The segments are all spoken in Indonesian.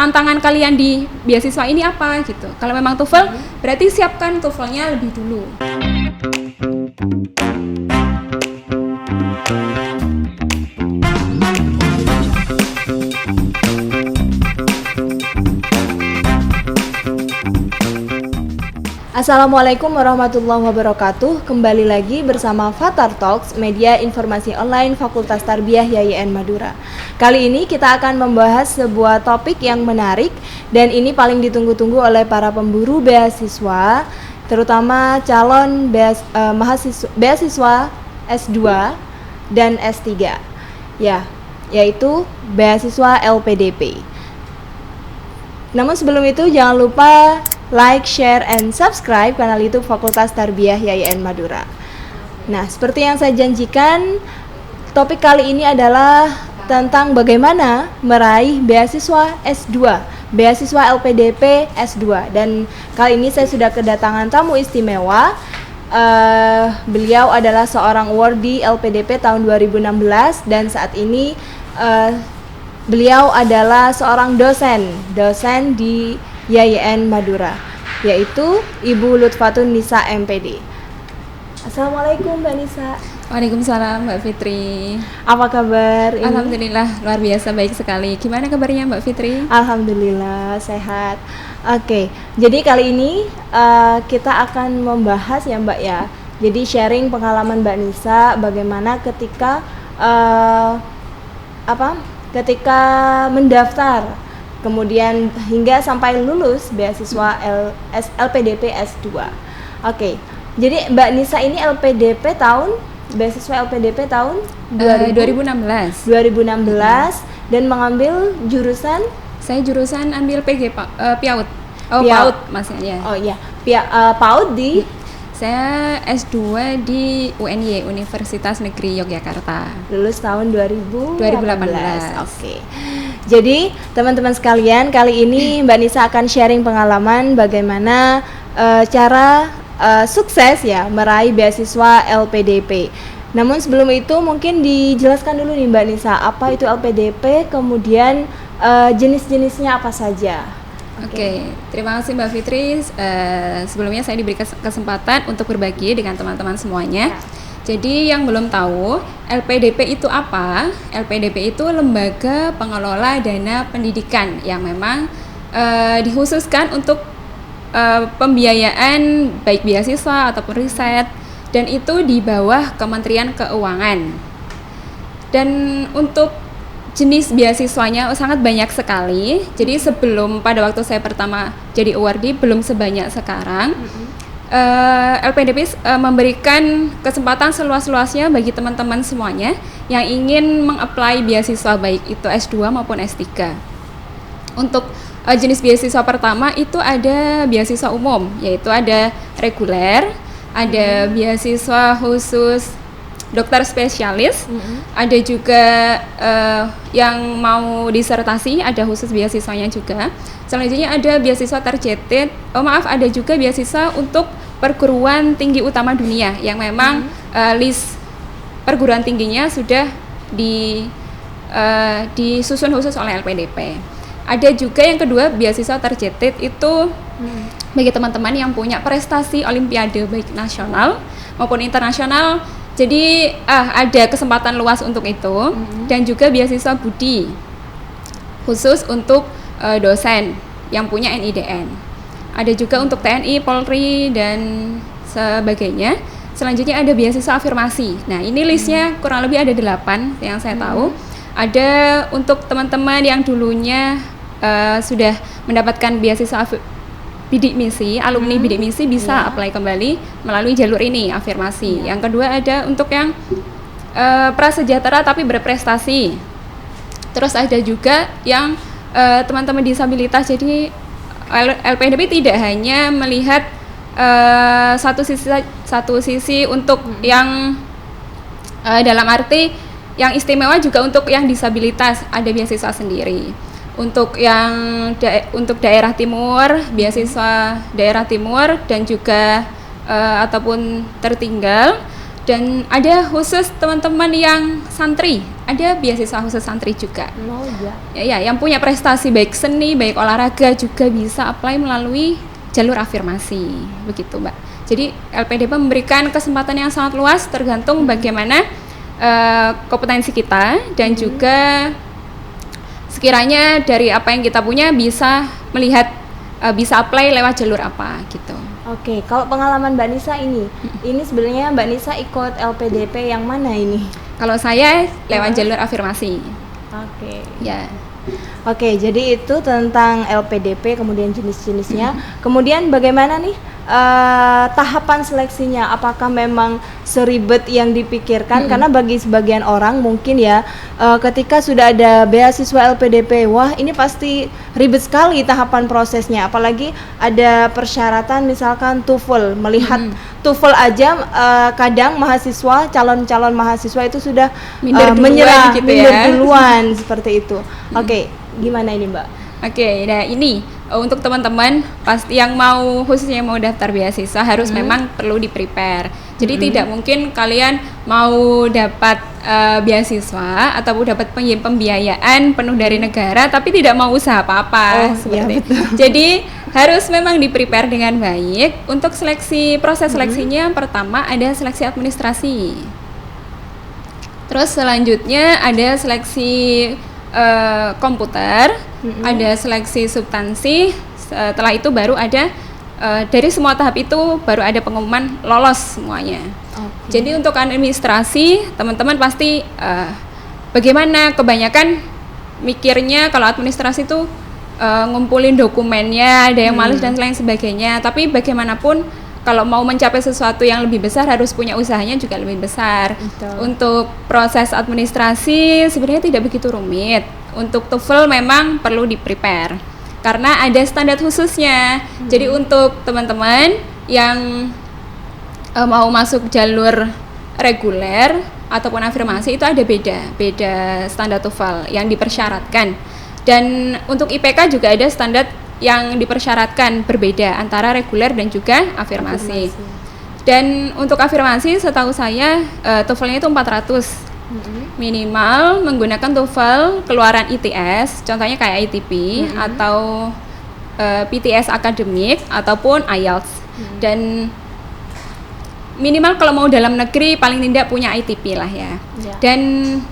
tantangan kalian di beasiswa ini apa gitu. Kalau memang TOEFL, berarti siapkan TOEFL-nya lebih dulu. Assalamualaikum warahmatullahi wabarakatuh. Kembali lagi bersama Fatar Talks, media informasi online Fakultas Tarbiyah YIN Madura. Kali ini kita akan membahas sebuah topik yang menarik dan ini paling ditunggu-tunggu oleh para pemburu beasiswa, terutama calon beasiswa S2 dan S3. Yaitu beasiswa LPDP. Namun sebelum itu jangan lupa like, share, and subscribe kanal YouTube Fakultas Tarbiyah YIN Madura. Nah, seperti yang saya janjikan, topik kali ini adalah tentang bagaimana meraih beasiswa S2, beasiswa LPDP S2. Dan kali ini saya sudah kedatangan tamu istimewa. Beliau adalah seorang awardee LPDP tahun 2016 dan saat ini beliau adalah seorang dosen di YIN Madura, yaitu Ibu Lutfatun Nisa MPD. Assalamualaikum Mbak Nisa. Waalaikumsalam Mbak Fitri. Apa kabar? Alhamdulillah luar biasa baik sekali. Gimana kabarnya Mbak Fitri? Alhamdulillah sehat. Oke, jadi kali ini kita akan membahas ya Mbak ya. Jadi sharing pengalaman Mbak Nisa bagaimana ketika ketika mendaftar, kemudian hingga sampai lulus beasiswa LPDP S2. Oke. Jadi Mbak Nisa ini beasiswa LPDP tahun 2016 dan mengambil jurusan, saya jurusan ambil PG PIAUD. PIAUD maksudnya. Oh iya, PAUD di saya S2 di UNY, Universitas Negeri Yogyakarta. Lulus tahun 2018. Oke. Jadi teman-teman sekalian, kali ini Mbak Nisa akan sharing pengalaman bagaimana cara sukses ya meraih beasiswa LPDP. Namun sebelum itu mungkin dijelaskan dulu nih Mbak Nisa, apa itu LPDP, kemudian jenis-jenisnya apa saja. Oke, terima kasih Mbak Fitri. Sebelumnya saya diberi kesempatan untuk berbagi dengan teman-teman semuanya. Jadi yang belum tahu, LPDP itu apa? LPDP itu Lembaga Pengelola Dana Pendidikan yang memang dikhususkan untuk pembiayaan baik beasiswa ataupun riset, dan itu di bawah Kementerian Keuangan. Dan untuk jenis beasiswanya sangat banyak sekali. Jadi sebelum pada waktu saya pertama jadi awardee belum sebanyak sekarang. LPDP memberikan kesempatan seluas-luasnya bagi teman-teman semuanya yang ingin meng-apply beasiswa baik itu S2 maupun S3. Untuk jenis beasiswa pertama itu ada beasiswa umum, yaitu ada reguler, ada beasiswa khusus dokter spesialis, ada juga yang mau disertasi, ada khusus beasiswanya juga. Selanjutnya ada beasiswa targeted, ada juga beasiswa untuk perguruan tinggi utama dunia yang memang list perguruan tingginya sudah disusun khusus oleh LPDP. Ada juga yang kedua beasiswa targeted itu bagi teman-teman yang punya prestasi olimpiade baik nasional maupun internasional. Jadi ada kesempatan luas untuk itu. Dan juga beasiswa budi khusus untuk dosen yang punya NIDN. Ada juga untuk TNI, Polri dan sebagainya. Selanjutnya ada beasiswa afirmasi. Nah, ini listnya kurang lebih ada 8 yang saya tahu. Ada untuk teman-teman yang dulunya sudah mendapatkan beasiswa bidik misi, alumni bidik misi bisa apply kembali melalui jalur ini, afirmasi. Yang kedua ada untuk yang prasejahtera tapi berprestasi. Terus ada juga yang teman-teman disabilitas. Jadi LPDP tidak hanya melihat satu sisi untuk yang dalam arti yang istimewa, juga untuk yang disabilitas ada beasiswa sendiri. Untuk yang untuk daerah timur, beasiswa daerah timur dan juga ataupun tertinggal, Dan ada khusus teman-teman yang santri, ada beasiswa khusus santri juga. Oh iya. Ya, yang punya prestasi baik seni, baik olahraga juga bisa apply melalui jalur afirmasi, begitu Mbak. Jadi LPDP memberikan kesempatan yang sangat luas tergantung bagaimana kompetensi kita dan juga sekiranya dari apa yang kita punya bisa melihat bisa apply lewat jalur apa gitu. Oke, kalau pengalaman Mbak Nisa ini sebenarnya Mbak Nisa ikut LPDP yang mana ini? Kalau saya lewat jalur afirmasi. Oke. Ya. Oke, jadi itu tentang LPDP, kemudian jenis-jenisnya. Kemudian bagaimana nih tahapan seleksinya? Apakah memang seribet yang dipikirkan? Karena bagi sebagian orang mungkin ya, ketika sudah ada beasiswa LPDP, wah ini pasti ribet sekali tahapan prosesnya. Apalagi ada persyaratan misalkan TOEFL, melihat TOEFL aja kadang calon-calon mahasiswa itu sudah menyerah, gitu minder ya. duluan seperti itu. Oke, gimana ini Mbak? Oke, nah ini untuk teman-teman pasti yang mau khususnya mau daftar beasiswa harus memang perlu di-prepare. Jadi tidak mungkin kalian mau dapat beasiswa atau dapat pembiayaan penuh dari negara tapi tidak mau usaha apa-apa seperti itu. Jadi harus memang di-prepare dengan baik. Untuk proses seleksinya pertama ada seleksi administrasi. Terus selanjutnya ada seleksi komputer, ada seleksi substansi. Setelah itu baru ada dari semua tahap itu baru ada pengumuman lolos semuanya. Jadi untuk administrasi teman-teman pasti bagaimana kebanyakan mikirnya kalau administrasi itu ngumpulin dokumennya, ada yang males dan lain sebagainya. Tapi bagaimanapun kalau mau mencapai sesuatu yang lebih besar harus punya usahanya juga lebih besar. Betul. Untuk proses administrasi sebenarnya tidak begitu rumit. Untuk TOEFL memang perlu di-prepare karena ada standar khususnya. Jadi untuk teman-teman yang mau masuk jalur reguler ataupun afirmasi itu ada beda standar TOEFL yang dipersyaratkan. Dan untuk IPK juga ada standar yang dipersyaratkan berbeda antara reguler dan juga afirmasi. Dan untuk afirmasi setahu saya TOEFL-nya itu 400 minimal menggunakan TOEFL keluaran ITS, contohnya kayak ITP atau PTS akademik ataupun IELTS. Dan minimal kalau mau dalam negeri paling tidak punya ITP lah ya. Dan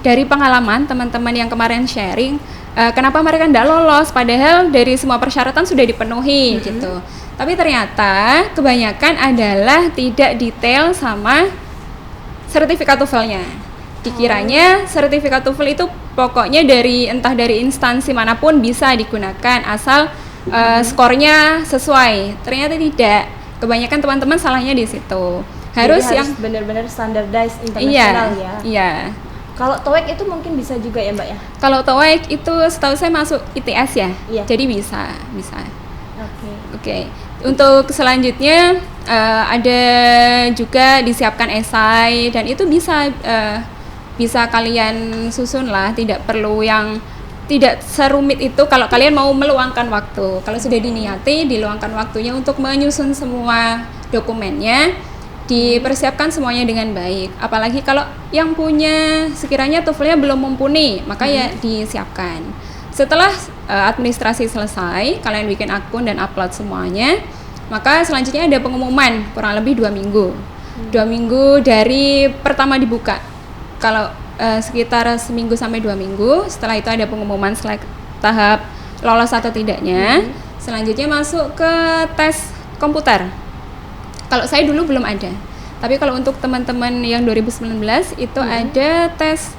dari pengalaman teman-teman yang kemarin sharing, kenapa mereka tidak lolos padahal dari semua persyaratan sudah dipenuhi gitu. Tapi ternyata kebanyakan adalah tidak detail sama sertifikat TOEFL-nya. Dikiranya sertifikat TOEFL itu pokoknya entah dari instansi manapun bisa digunakan asal skornya sesuai. Ternyata tidak. Kebanyakan teman-teman salahnya di situ. Harus yang benar-benar standardized internasional ya. Iya. Kalau TOEIC itu mungkin bisa juga ya Mbak ya? Kalau TOEIC itu setahu saya masuk ITS ya. Iya. Jadi bisa. Oke. Untuk selanjutnya ada juga disiapkan esai dan itu bisa kalian susun lah, tidak perlu yang tidak serumit itu kalau kalian mau meluangkan waktu. Kalau sudah diniati, diluangkan waktunya untuk menyusun semua dokumennya, dipersiapkan semuanya dengan baik. Apalagi kalau yang punya sekiranya TOEFL-nya belum mumpuni, maka ya disiapkan. Setelah administrasi selesai, kalian bikin akun dan upload semuanya, maka selanjutnya ada pengumuman kurang lebih 2 minggu. 2 minggu dari pertama dibuka. Kalau sekitar seminggu sampai 2 minggu, setelah itu ada pengumuman tahap lolos atau tidaknya. Selanjutnya masuk ke tes komputer. Kalau saya dulu belum ada, tapi kalau untuk teman-teman yang 2019 itu ada tes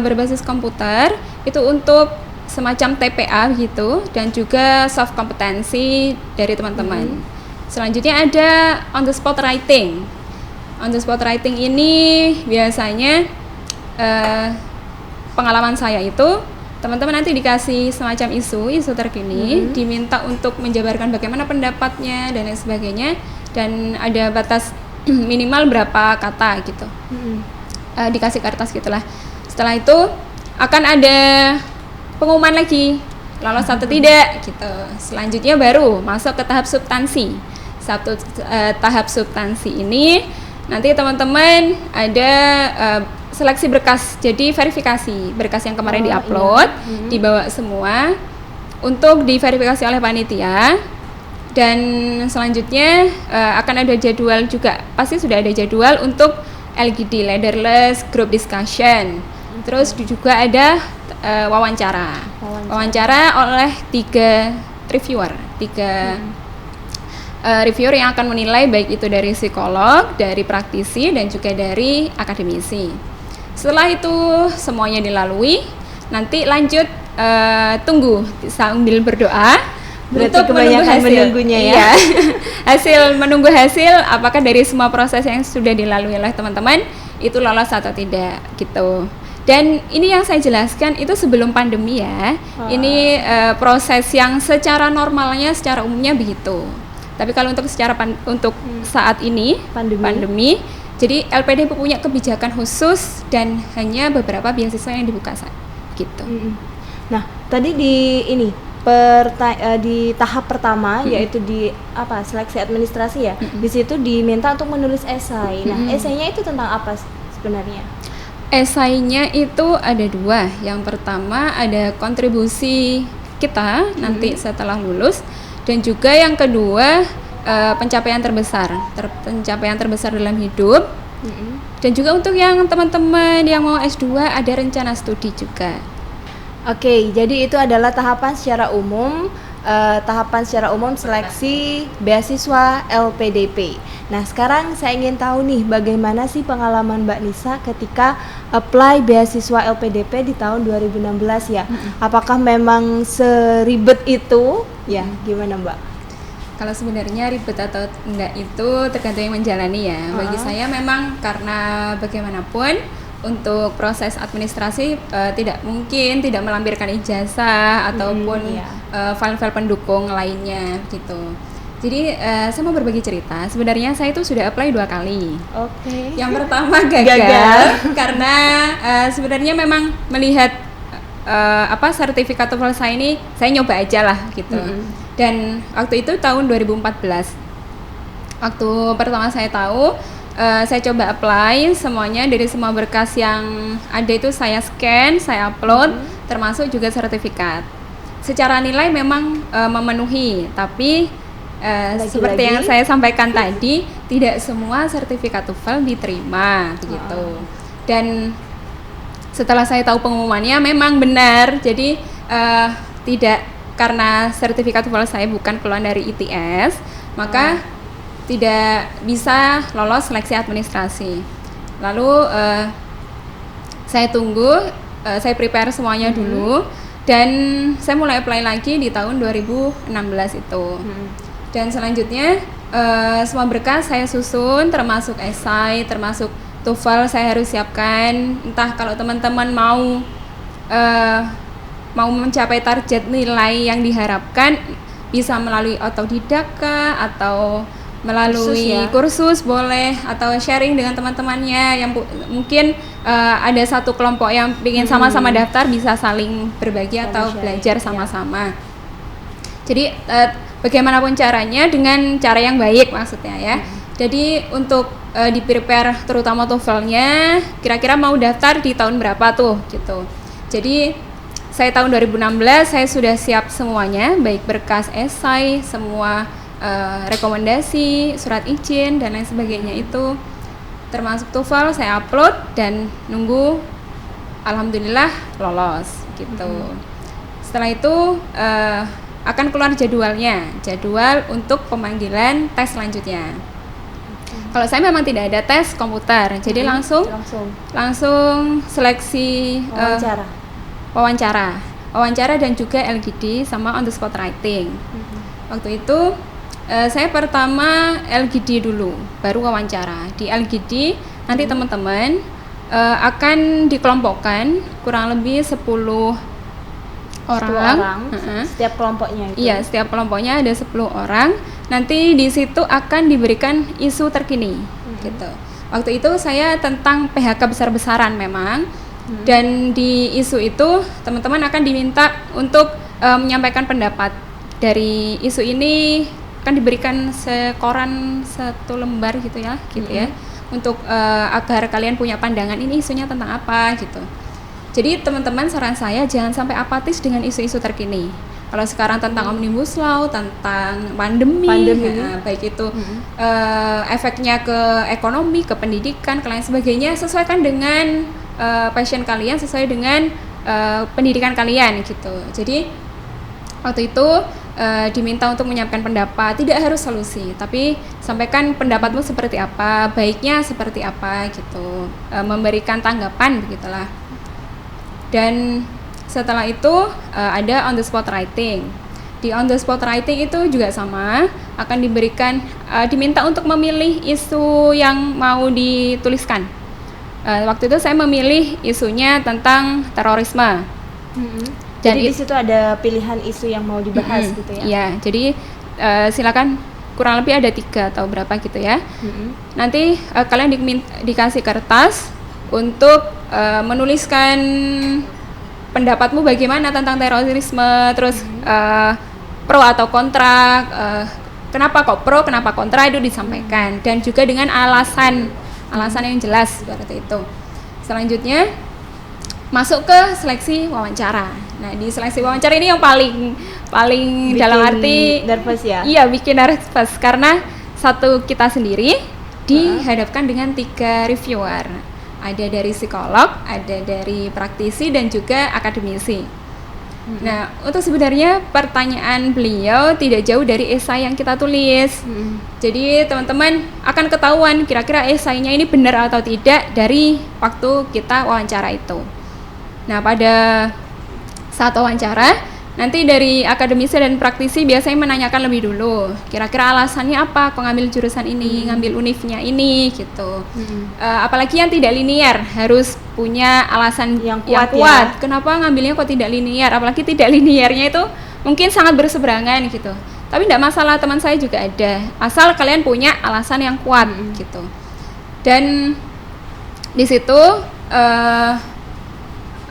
berbasis komputer, itu untuk semacam TPA gitu, dan juga soft kompetensi dari teman-teman. Selanjutnya ada on the spot writing. On the spot writing ini biasanya pengalaman saya itu teman-teman nanti dikasih semacam isu terkini, diminta untuk menjabarkan bagaimana pendapatnya dan lain sebagainya, dan ada batas minimal berapa kata gitu. Dikasih kertas gitulah. Setelah itu akan ada pengumuman lagi lolos atau tidak gitu. Selanjutnya baru masuk ke tahap substansi. Tahap substansi ini nanti teman-teman ada seleksi berkas, jadi verifikasi berkas yang kemarin diupload, dibawa semua untuk diverifikasi oleh panitia. Dan selanjutnya akan ada jadwal juga, pasti sudah ada jadwal untuk LGD, leaderless group discussion. Terus juga ada wawancara oleh 3 reviewer, reviewer yang akan menilai baik itu dari psikolog, dari praktisi, dan juga dari akademisi. Setelah itu semuanya dilalui, nanti lanjut tunggu sambil berdoa. Berarti kebanyakan menunggunya ya. Iya. Menunggu hasil apakah dari semua proses yang sudah dilalui oleh teman-teman itu lolos atau tidak gitu. Dan ini yang saya jelaskan itu sebelum pandemi ya. Ini proses yang secara normalnya, secara umumnya begitu. Tapi kalau untuk saat ini pandemi, jadi LPDP punya kebijakan khusus dan hanya beberapa beasiswa yang dibuka gitu. Nah, tadi di tahap pertama yaitu di seleksi administrasi ya. Di situ diminta untuk menulis esai. Nah, esainya itu tentang apa sebenarnya? Esainya itu ada 2. Yang pertama ada kontribusi kita nanti setelah lulus, dan juga yang kedua pencapaian terbesar dalam hidup. Dan juga untuk yang teman-teman yang mau S2 ada rencana studi juga. Oke, jadi itu adalah tahapan secara umum seleksi beasiswa LPDP. Nah, sekarang saya ingin tahu nih bagaimana sih pengalaman Mbak Nisa ketika apply beasiswa LPDP di tahun 2016 ya. Apakah memang seribet itu? Ya, gimana Mbak? Kalau sebenarnya ribet atau enggak itu tergantung yang menjalani ya. Bagi saya memang karena bagaimanapun untuk proses administrasi tidak mungkin tidak melampirkan ijazah ataupun file-file pendukung lainnya gitu. Jadi saya mau berbagi cerita. Sebenarnya saya itu sudah apply 2 kali. Oke. Yang pertama gagal karena sebenarnya memang melihat sertifikat TOEFL saya ini, saya nyoba aja lah gitu. Dan waktu itu tahun 2014. Waktu pertama saya tahu, saya coba apply semuanya, dari semua berkas yang ada itu saya scan, saya upload, termasuk juga sertifikat. Secara nilai memang memenuhi, tapi seperti yang saya sampaikan tadi, tidak semua sertifikat TOEFL diterima begitu. Dan setelah saya tahu pengumumannya memang benar, jadi tidak, karena sertifikat TOEFL saya bukan keluar dari ITS, maka tidak bisa lolos seleksi administrasi. Lalu saya tunggu, saya prepare semuanya dulu, dan saya mulai apply lagi di tahun 2016 itu. Dan selanjutnya semua berkas saya susun, termasuk esai, termasuk TOEFL saya harus siapkan. Entah kalau teman-teman mau mencapai target nilai yang diharapkan, bisa melalui autodidak atau melalui kursus boleh, atau sharing dengan teman-temannya yang mungkin ada satu kelompok yang ingin sama-sama daftar, bisa saling berbagi atau belajar sama-sama. Jadi bagaimanapun caranya, dengan cara yang baik maksudnya ya. Jadi untuk di prepare terutama TOEFL-nya, kira-kira mau daftar di tahun berapa tuh gitu. Jadi saya tahun 2016 saya sudah siap semuanya, baik berkas esai, semua rekomendasi, surat izin dan lain sebagainya itu, termasuk TOEFL saya upload dan nunggu, alhamdulillah lolos gitu. Setelah itu akan keluar jadwal untuk pemanggilan tes selanjutnya. Kalau saya memang tidak ada tes komputer, jadi langsung seleksi wawancara dan juga LGD sama on the spot writing. Waktu itu saya pertama LGD dulu, baru wawancara. Di LGD nanti teman-teman akan dikelompokkan kurang lebih 10 orang. Setiap kelompoknya itu. Iya, setiap kelompoknya ada 10 orang. Nanti di situ akan diberikan isu terkini gitu. Waktu itu saya tentang PHK besar-besaran memang. Dan di isu itu teman-teman akan diminta untuk menyampaikan pendapat. Dari isu ini akan diberikan sekoran 1 lembar gitu ya. untuk agar kalian punya pandangan ini isunya tentang apa gitu. Jadi teman-teman, saran saya jangan sampai apatis dengan isu-isu terkini. Kalau sekarang tentang Omnibus Law, tentang pandemi. Baik itu efeknya ke ekonomi, ke pendidikan, ke lain sebagainya, sesuaikan dengan passion kalian, sesuai dengan pendidikan kalian gitu. Jadi waktu itu diminta untuk menyampaikan pendapat, tidak harus solusi, tapi sampaikan pendapatmu seperti apa, baiknya seperti apa gitu, memberikan tanggapan begitulah. Dan setelah itu ada on the spot writing. Di on the spot writing itu juga sama, akan diberikan diminta untuk memilih isu yang mau dituliskan. Waktu itu saya memilih isunya tentang terorisme. Jadi di situ ada pilihan isu yang mau dibahas gitu ya? Iya, jadi silakan, kurang lebih ada 3 atau berapa gitu ya. Nanti kalian dikasih kertas untuk menuliskan pendapatmu bagaimana tentang terorisme, terus pro atau kontra, kenapa kok pro, kenapa kontra, itu disampaikan, dan juga dengan alasan yang jelas seperti itu. Selanjutnya masuk ke seleksi wawancara. Nah, di seleksi wawancara ini yang paling bikin dalam arti nervous ya? Iya, bikin nervous karena satu kita sendiri dihadapkan dengan 3 reviewer. Ada dari psikolog, ada dari praktisi, dan juga akademisi. Nah, untuk sebenarnya pertanyaan beliau tidak jauh dari esai yang kita tulis. Jadi teman-teman akan ketahuan kira-kira esainya ini benar atau tidak dari waktu kita wawancara itu. Nah, pada saat wawancara, nanti dari akademisi dan praktisi biasanya menanyakan lebih dulu, kira-kira alasannya apa kok ngambil jurusan ini, ngambil univnya ini gitu. Apalagi yang tidak linear, harus punya alasan yang kuat. Ya. Kenapa ngambilnya kok tidak linear, apalagi tidak linearnya itu mungkin sangat berseberangan gitu. Tapi tidak masalah, teman saya juga ada, asal kalian punya alasan yang kuat gitu. Dan di situ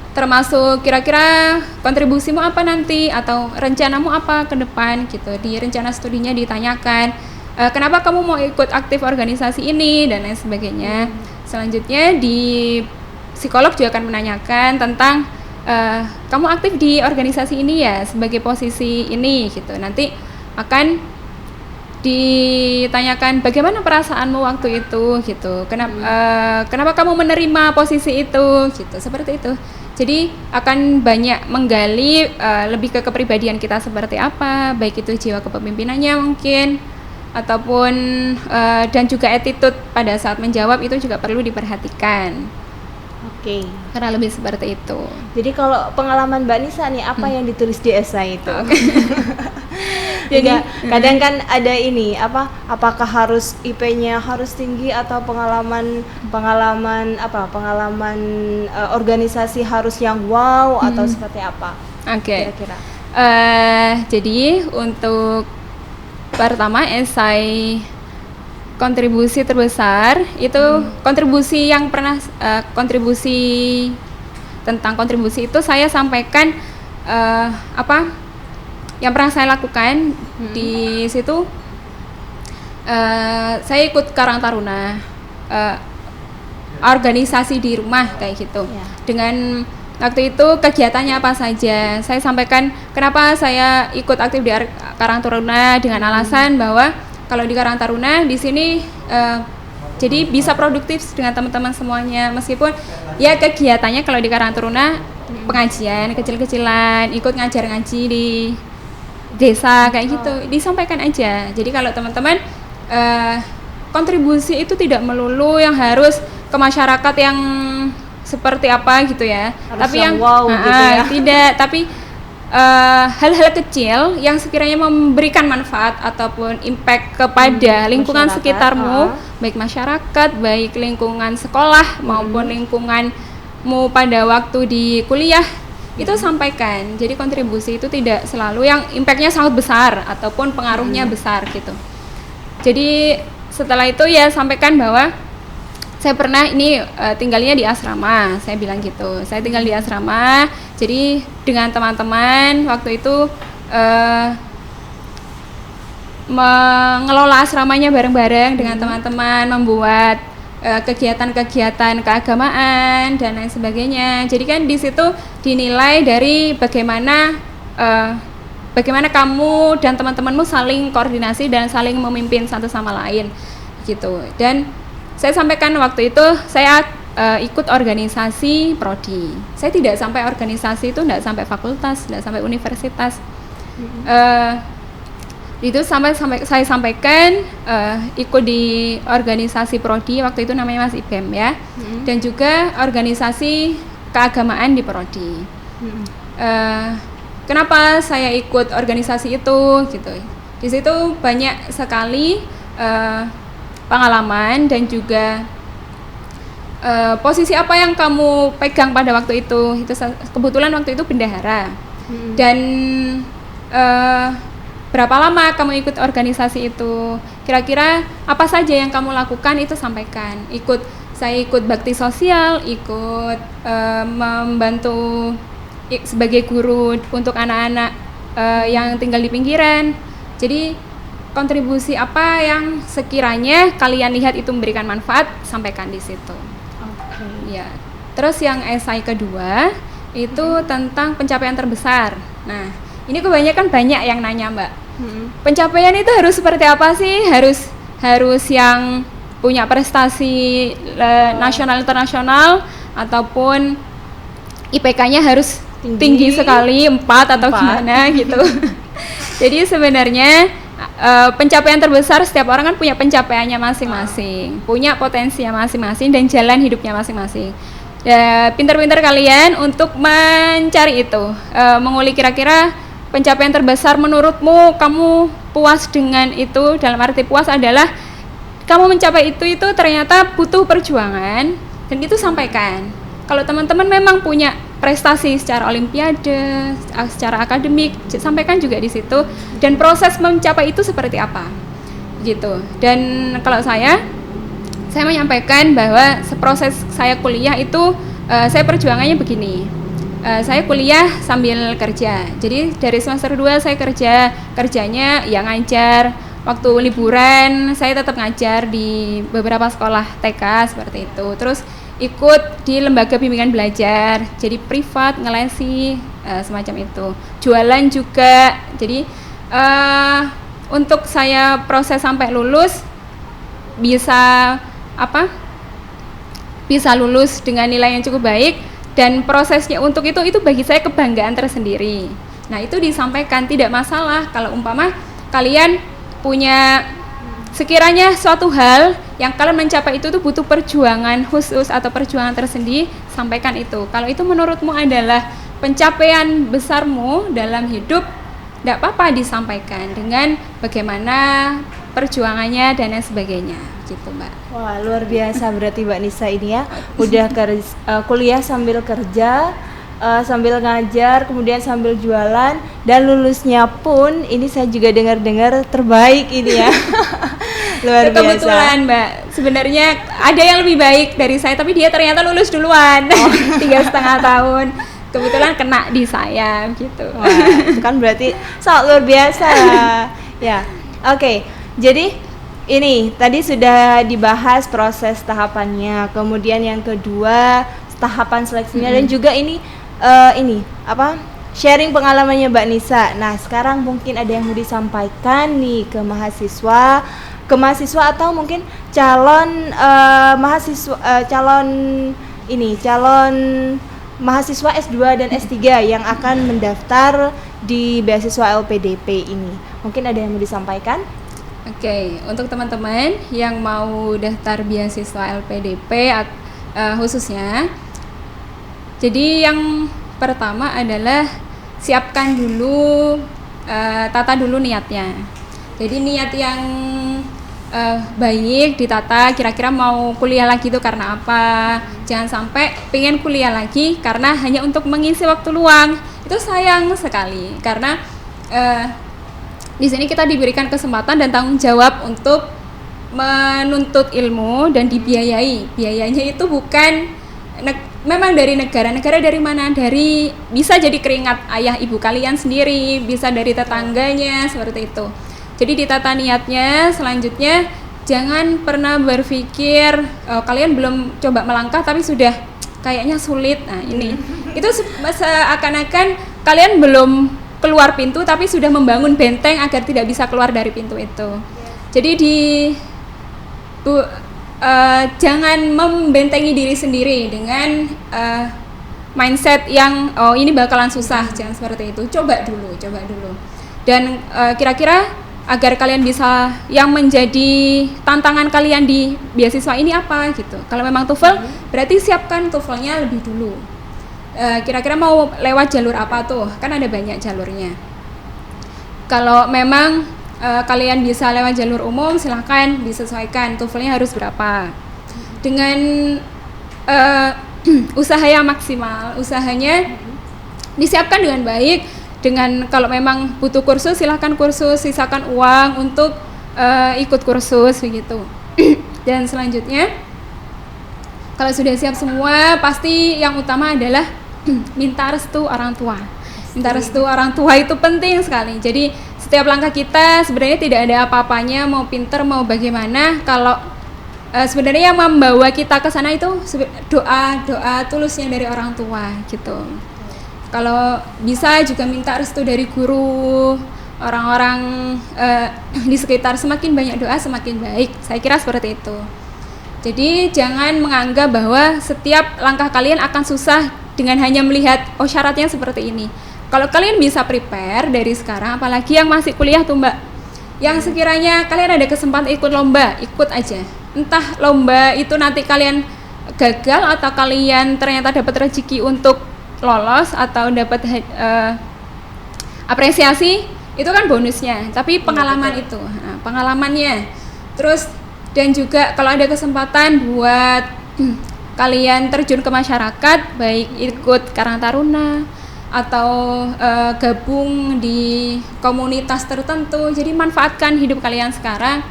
termasuk kira-kira kontribusimu apa nanti atau rencanamu apa ke depan gitu. Di rencana studinya ditanyakan kenapa kamu mau ikut aktif organisasi ini dan lain sebagainya. Selanjutnya di psikolog juga akan menanyakan tentang kamu aktif di organisasi ini ya sebagai posisi ini gitu. Nanti akan ditanyakan bagaimana perasaanmu waktu itu gitu. Kenapa kamu menerima posisi itu gitu. Seperti itu. Jadi akan banyak menggali lebih ke kepribadian kita seperti apa, baik itu jiwa kepemimpinannya mungkin, ataupun dan juga attitude pada saat menjawab itu juga perlu diperhatikan. Oke. Karena lebih seperti itu. Jadi kalau pengalaman Mbak Nisa nih, apa yang ditulis di esai itu? Jadi kadang kan ada ini apakah harus IP-nya harus tinggi atau pengalaman organisasi harus yang wow atau seperti apa? Oke. Kira-kira. Jadi untuk pertama esai kontribusi terbesar itu kontribusi yang pernah kontribusi tentang kontribusi itu saya sampaikan yang pernah saya lakukan di situ. Saya ikut Karang Taruna, organisasi di rumah kayak gitu. Dengan waktu itu kegiatannya apa saja, saya sampaikan kenapa saya ikut aktif di Karang Taruna dengan alasan bahwa kalau di Karang Taruna di sini jadi bisa produktif dengan teman-teman semuanya, meskipun ya kegiatannya kalau di Karang Taruna pengajian kecil-kecilan, ikut ngaji di desa kayak gitu, disampaikan aja. Jadi kalau teman-teman kontribusi itu tidak melulu yang harus ke masyarakat yang seperti apa gitu ya, harus tapi yang wow gitu ya. Tidak, tapi hal-hal kecil yang sekiranya memberikan manfaat ataupun impact kepada lingkungan sekitarmu, baik masyarakat, baik lingkungan sekolah maupun lingkunganmu pada waktu di kuliah, itu sampaikan. Jadi kontribusi itu tidak selalu yang impactnya sangat besar ataupun pengaruhnya besar gitu. Jadi setelah itu ya sampaikan bahwa saya pernah ini tinggalnya di asrama, saya bilang gitu. Saya tinggal di asrama, jadi dengan teman-teman waktu itu mengelola asramanya bareng-bareng dengan teman-teman, membuat kegiatan-kegiatan keagamaan dan lain sebagainya. Jadi kan di situ dinilai dari bagaimana kamu dan teman-temanmu saling koordinasi dan saling memimpin satu sama lain gitu. Dan saya sampaikan waktu itu saya ikut organisasi prodi. Saya tidak sampai organisasi itu, tidak sampai fakultas, tidak sampai universitas. Itu sampai saya sampaikan ikut di organisasi prodi waktu itu namanya Mas IBEM ya, dan juga organisasi keagamaan di prodi. Kenapa saya ikut organisasi itu gitu? Di situ banyak sekali pengalaman dan juga posisi apa yang kamu pegang pada waktu itu. Itu kebetulan waktu itu bendahara. Dan berapa lama kamu ikut organisasi itu? Kira-kira apa saja yang kamu lakukan itu sampaikan. Saya ikut bakti sosial, ikut membantu sebagai guru untuk anak-anak yang tinggal di pinggiran. Jadi kontribusi apa yang sekiranya kalian lihat itu memberikan manfaat, sampaikan di situ. Ya. Terus yang esai kedua itu tentang pencapaian terbesar. Nah, ini kebanyakan banyak yang nanya Mbak. Pencapaian itu harus seperti apa sih? Harus yang punya prestasi nasional internasional ataupun IPK-nya harus tinggi sekali 4 atau gimana gitu. Jadi sebenarnya pencapaian terbesar setiap orang kan punya pencapaiannya masing-masing, punya potensinya masing-masing dan jalan hidupnya masing-masing. Ya, pintar-pintar kalian untuk mencari itu, menguli kira-kira pencapaian terbesar menurutmu kamu puas dengan itu. Dalam arti puas adalah kamu mencapai itu ternyata butuh perjuangan dan itu sampaikan. Kalau teman-teman memang punya prestasi secara olimpiade, secara akademik, sampaikan juga di situ, dan proses mencapai itu seperti apa gitu. Dan kalau saya menyampaikan bahwa proses saya kuliah itu saya perjuangannya begini. Saya kuliah sambil kerja. Jadi dari semester 2 saya kerjanya ya ngajar. Waktu liburan saya tetap ngajar di beberapa sekolah TK seperti itu. Terus ikut di lembaga bimbingan belajar. Jadi privat, ngelesi, semacam itu. Jualan juga. Jadi untuk saya proses sampai lulus bisa lulus dengan nilai yang cukup baik, dan prosesnya untuk itu bagi saya kebanggaan tersendiri. Nah, itu disampaikan, tidak masalah kalau umpama kalian punya sekiranya suatu hal yang kalian mencapai itu butuh perjuangan khusus atau perjuangan tersendiri, sampaikan itu. Kalau itu menurutmu adalah pencapaian besarmu dalam hidup, tidak apa-apa disampaikan dengan bagaimana perjuangannya dan lain sebagainya gitu Mbak. Wah, luar biasa berarti Mbak Nisa ini ya. Udah kuliah sambil kerja, sambil ngajar, kemudian sambil jualan, dan lulusnya pun ini saya juga dengar-dengar terbaik ini ya. Luar biasa. Kebetulan Mbak, sebenarnya ada yang lebih baik dari saya, tapi dia ternyata lulus duluan, 3,5 tahun. Kebetulan kena di saya gitu. Wah, itu kan berarti sangat luar biasa. Ya, oke. Jadi ini tadi sudah dibahas proses tahapannya, kemudian yang kedua tahapan seleksinya, dan juga ini sharing pengalamannya Mbak Nisa. Nah, sekarang mungkin ada yang mau disampaikan nih ke mahasiswa atau mungkin calon mahasiswa S2 dan S3 yang akan mendaftar di beasiswa LPDP ini. Mungkin ada yang mau disampaikan? Oke, untuk teman-teman yang mau daftar beasiswa LPDP khususnya, jadi yang pertama adalah siapkan dulu, tata dulu niatnya. Jadi niat yang baik ditata, kira-kira mau kuliah lagi itu karena apa. Jangan sampai pengen kuliah lagi karena hanya untuk mengisi waktu luang. Itu sayang sekali, karena di sini kita diberikan kesempatan dan tanggung jawab untuk menuntut ilmu dan dibiayai. Biayanya itu bukan memang dari negara dari mana? Bisa jadi keringat ayah ibu kalian sendiri, bisa dari tetangganya, seperti itu. Jadi ditata niatnya. Selanjutnya jangan pernah berpikir kalian belum coba melangkah tapi sudah kayaknya sulit. Nah ini itu seakan-akan kalian belum keluar pintu tapi sudah membangun benteng agar tidak bisa keluar dari pintu itu. Jadi jangan membentengi diri sendiri dengan mindset yang ini bakalan susah, jangan seperti itu. Coba dulu. Dan kira-kira agar kalian bisa yang menjadi tantangan kalian di beasiswa ini apa gitu. Kalau memang TOEFL, berarti siapkan TOEFL-nya lebih dulu. Kira-kira mau lewat jalur apa tuh? Kan ada banyak jalurnya. Kalau memang kalian bisa lewat jalur umum, silahkan disesuaikan TOEFL-nya harus berapa. Dengan usaha yang maksimal, usahanya disiapkan dengan baik. Dengan kalau memang butuh kursus, silahkan kursus, sisakan uang untuk ikut kursus begitu. Dan selanjutnya, kalau sudah siap semua, pasti yang utama adalah minta restu orang tua. Minta restu orang tua itu penting sekali. Jadi setiap langkah kita sebenarnya tidak ada apa-apanya, mau pinter mau bagaimana, kalau sebenarnya yang membawa kita ke sana itu doa tulusnya dari orang tua gitu. Kalau bisa juga minta restu dari guru, orang-orang di sekitar, semakin banyak doa semakin baik. Saya kira seperti itu. Jadi jangan menganggap bahwa setiap langkah kalian akan susah dengan hanya melihat syaratnya seperti ini. Kalau kalian bisa prepare dari sekarang, apalagi yang masih kuliah tuh Mbak, yang sekiranya kalian ada kesempatan ikut lomba, ikut aja. Entah lomba itu nanti kalian gagal atau kalian ternyata dapat rezeki untuk lolos atau dapat apresiasi, itu kan bonusnya, tapi pengalaman itu, pengalamannya. Terus dan juga kalau ada kesempatan buat kalian terjun ke masyarakat, baik ikut Karang Taruna atau gabung di komunitas tertentu, jadi manfaatkan hidup kalian sekarang.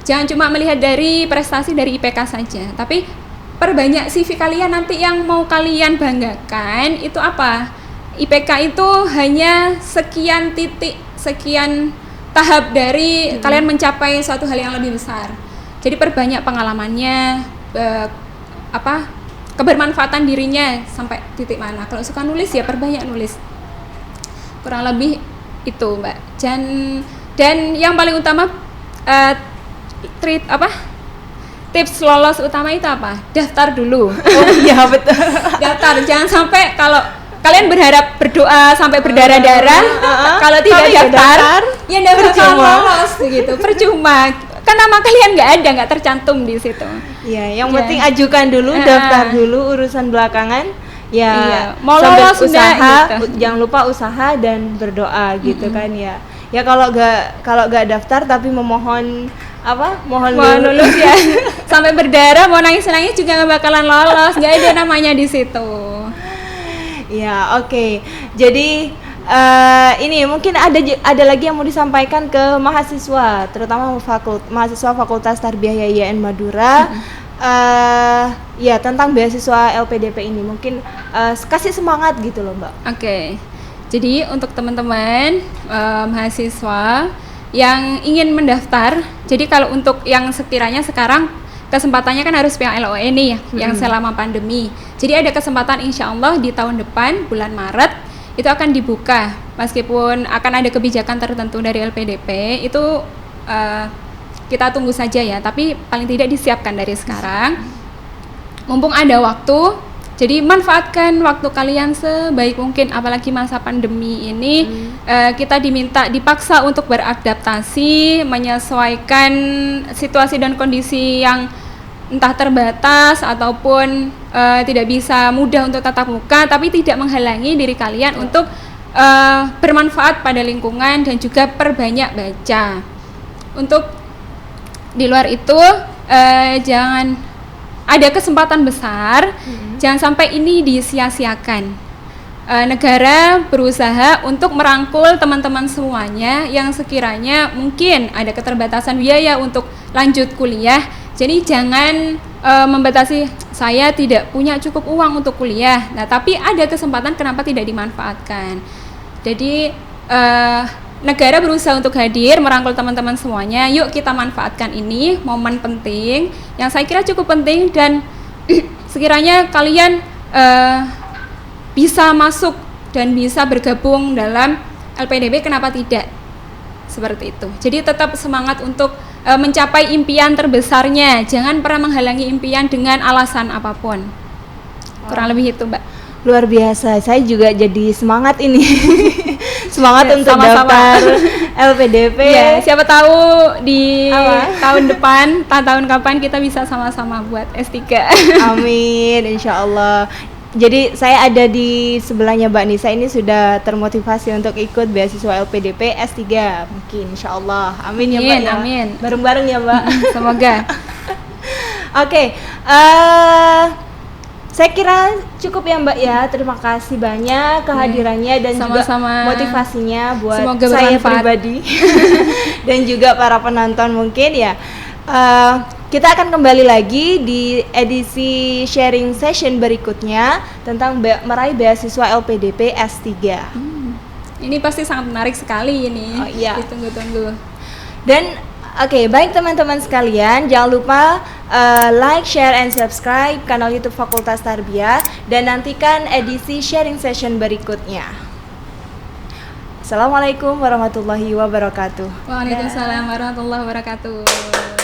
Jangan cuma melihat dari prestasi dari IPK saja, tapi perbanyak CV kalian. Nanti yang mau kalian banggakan itu apa? IPK itu hanya sekian titik, sekian tahap dari kalian mencapai suatu hal yang lebih besar. Jadi perbanyak pengalamannya, kebermanfaatan dirinya sampai titik mana. Kalau suka nulis ya perbanyak nulis. Kurang lebih itu Mbak. Dan yang paling utama tips lolos utama itu apa? Daftar dulu. Oh iya betul. Daftar, jangan sampai kalau kalian berdoa sampai berdarah-darah, kalau tidak daftar, ya tidak bakal lolos begitu. Percuma. Kan nama kalian nggak tercantum di situ. Iya, yang penting ajukan dulu, daftar dulu, urusan belakangan. Ya, mau lolos usaha, gitu. Jangan lupa usaha dan berdoa gitu kan ya. Ya kalau nggak daftar tapi mohon lulus ya. Sampai berdarah mau nangis juga nggak bakalan lolos, nggak ada namanya di situ. Ya oke. Jadi ini mungkin ada lagi yang mau disampaikan ke mahasiswa, terutama mahasiswa Fakultas Tarbiyah YIN Madura. Ya tentang beasiswa LPDP ini mungkin kasih semangat gitu loh Mbak. Oke. Jadi untuk teman-teman mahasiswa yang ingin mendaftar, jadi kalau untuk yang sekiranya sekarang kesempatannya kan harus pihak LOE nih yang selama pandemi. Jadi ada kesempatan insya Allah di tahun depan bulan Maret itu akan dibuka, meskipun akan ada kebijakan tertentu dari LPDP itu kita tunggu saja ya, tapi paling tidak disiapkan dari sekarang mumpung ada waktu. Jadi manfaatkan waktu kalian sebaik mungkin, apalagi masa pandemi ini kita dipaksa untuk beradaptasi, menyesuaikan situasi dan kondisi yang entah terbatas ataupun tidak bisa mudah untuk tatap muka, tapi tidak menghalangi diri kalian untuk bermanfaat pada lingkungan dan juga perbanyak baca. Untuk di luar itu jangan ada kesempatan besar, jangan sampai ini disia-siakan. Negara berusaha untuk merangkul teman-teman semuanya yang sekiranya mungkin ada keterbatasan biaya untuk lanjut kuliah. Jadi jangan membatasi, saya tidak punya cukup uang untuk kuliah. Nah, tapi ada kesempatan, kenapa tidak dimanfaatkan? Jadi negara berusaha untuk hadir merangkul teman-teman semuanya. Yuk kita manfaatkan ini momen penting yang saya kira cukup penting, dan sekiranya kalian bisa masuk dan bisa bergabung dalam LPDP, kenapa tidak? Seperti itu. Jadi tetap semangat untuk mencapai impian terbesarnya. Jangan pernah menghalangi impian dengan alasan apapun. Kurang lebih itu, Mbak. Luar biasa, saya juga jadi semangat ini. Semangat Ya, untuk sama-sama. daftar LPDP. Ya, siapa tahu di tahun depan, tahun kapan kita bisa sama-sama buat S3. Amin, insya Allah. Jadi saya ada di sebelahnya Mbak Nisa ini sudah termotivasi untuk ikut beasiswa LPDP S3 mungkin, insya Allah. Amin, ya Mbak ya. Amin. Bareng-bareng ya Mbak. Semoga. Oke, saya kira cukup ya Mbak ya. Terima kasih banyak kehadirannya dan Sama-sama. juga motivasinya buat Semoga saya bermanfaat. pribadi dan juga para penonton mungkin ya. Kita akan kembali lagi di edisi sharing session berikutnya tentang meraih beasiswa LPDP S3. Ini pasti sangat menarik sekali ini. Oh, iya. Ditunggu-tunggu. Dan oke, baik teman-teman sekalian, jangan lupa like, share, and subscribe kanal YouTube Fakultas Tarbiyah dan nantikan edisi sharing session berikutnya. Assalamualaikum warahmatullahi wabarakatuh. Waalaikumsalam warahmatullahi wabarakatuh.